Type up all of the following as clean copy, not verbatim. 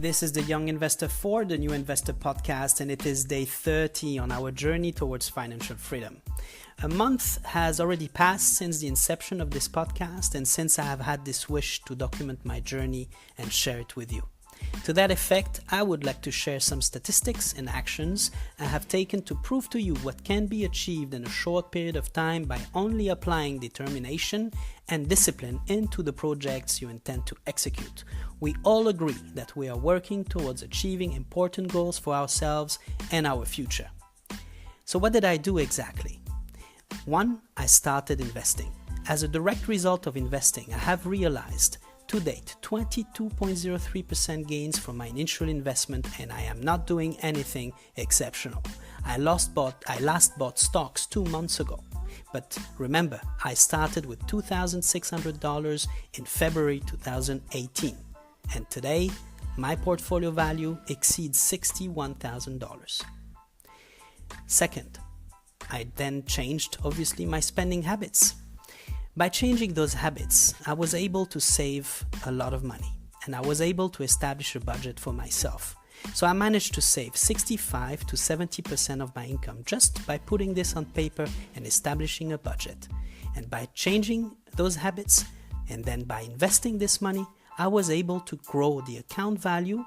This is the Young Investor for the New Investor podcast, and it is day 30 on our journey towards financial freedom. A month has already passed since the inception of this podcast, and since I have had this wish to document my journey and share it with you. To that effect, I would like to share some statistics and actions I have taken to prove to you what can be achieved in a short period of time by only applying determination and discipline into the projects you intend to execute. We all agree that we are working towards achieving important goals for ourselves and our future. So what did I do exactly? 1. I started investing. As a direct result of investing, I have realized to date 22.03% gains from my initial investment, and I am not doing anything exceptional. I last bought stocks 2 months ago. But remember, I started with $2,600 in February 2018. And today, my portfolio value exceeds $61,000. Second, I then changed, obviously, my spending habits. By changing those habits, I was able to save a lot of money, and I was able to establish a budget for myself. So I managed to save 65 to 70% of my income just by putting this on paper and establishing a budget. And by changing those habits, and then by investing this money, I was able to grow the account value,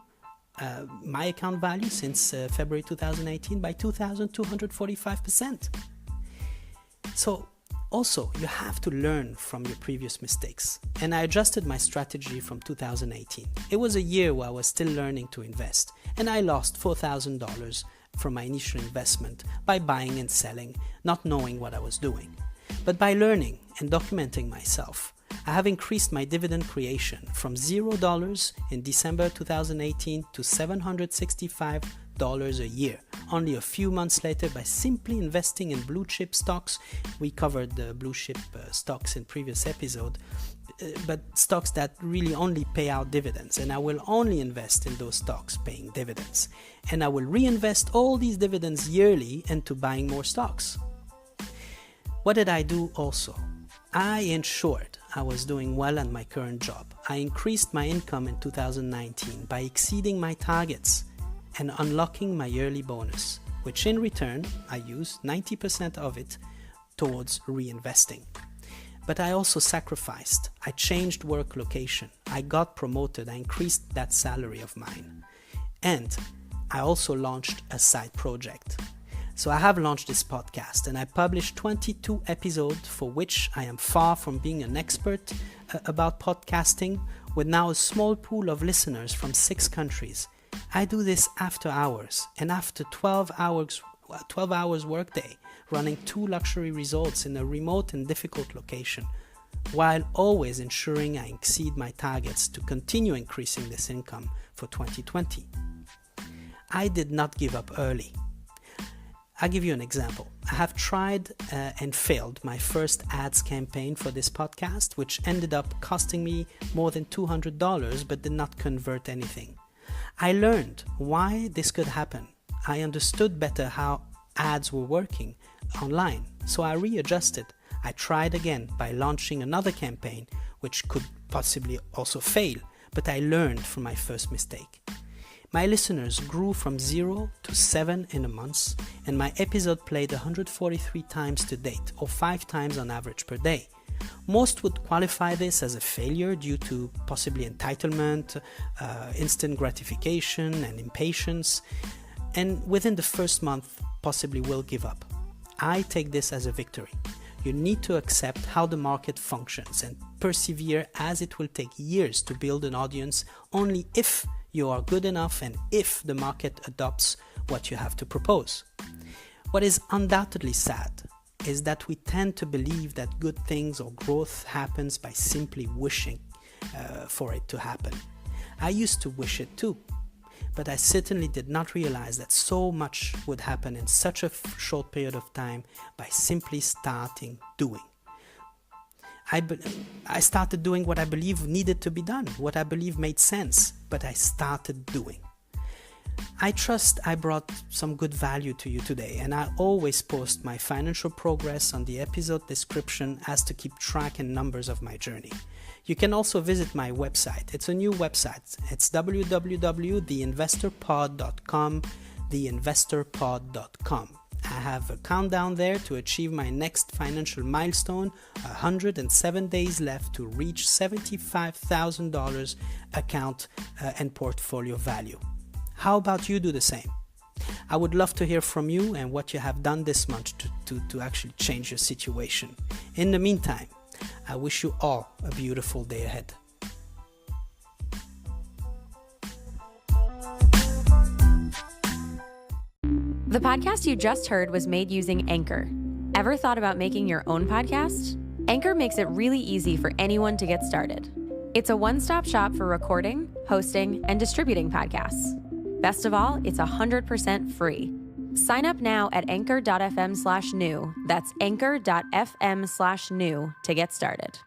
my account value since February 2018 by 2,245%. So also, you have to learn from your previous mistakes. And I adjusted my strategy from 2018. It was a year where I was still learning to invest, and I lost $4,000 from my initial investment by buying and selling, not knowing what I was doing. But by learning and documenting myself, I have increased my dividend creation from $0 in December 2018 to $765 a year, only a few months later, by simply investing in blue chip stocks. We covered the blue chip stocks in previous episode, but stocks that really only pay out dividends, and I will only invest in those stocks paying dividends, and I will reinvest all these dividends yearly into buying more stocks. What did I do also? I ensured I was doing well at my current job. I increased my income in 2019 by exceeding my targets and unlocking my yearly bonus, which in return, I used 90% of it towards reinvesting. But I also sacrificed. I changed work location. I got promoted. I increased that salary of mine. And I also launched a side project. So I have launched this podcast, and I published 22 episodes for which I am far from being an expert about podcasting, with now a small pool of listeners from 6 countries. I do this after hours, and after 12 hours workday, running 2 luxury resorts in a remote and difficult location, while always ensuring I exceed my targets to continue increasing this income for 2020. I did not give up early. I'll give you an example. I have tried and failed my first ads campaign for this podcast, which ended up costing me more than $200 but did not convert anything. I learned why this could happen. I understood better how ads were working online, so I readjusted. I tried again by launching another campaign, which could possibly also fail, but I learned from my first mistake. My listeners grew from 0 to 7 in a month, and my episode played 143 times to date, or 5 times on average per day. Most would qualify this as a failure due to possibly entitlement, instant gratification, and impatience, and within the first month possibly will give up. I take this as a victory. You need to accept how the market functions and persevere, as it will take years to build an audience only if you are good enough and if the market adopts what you have to propose. What is undoubtedly sad is that we tend to believe that good things or growth happens by simply wishing for it to happen. I used to wish it too, but I certainly did not realize that so much would happen in such a short period of time by simply starting doing. I started doing what I believe needed to be done, what I believe made sense, but I started doing. I trust I brought some good value to you today, and I always post my financial progress on the episode description as to keep track and numbers of my journey. You can also visit my website. It's a new website. It's www.theinvestorpod.com, theinvestorpod.com. I have a countdown there to achieve my next financial milestone, 107 days left to reach $75,000 account and portfolio value. How about you do the same? I would love to hear from you and what you have done this month to actually change your situation. In the meantime, I wish you all a beautiful day ahead. The podcast you just heard was made using Anchor. Ever thought about making your own podcast? Anchor makes it really easy for anyone to get started. It's a one-stop shop for recording, hosting, and distributing podcasts. Best of all, it's 100% free. Sign up now at anchor.fm/new. That's anchor.fm/new to get started.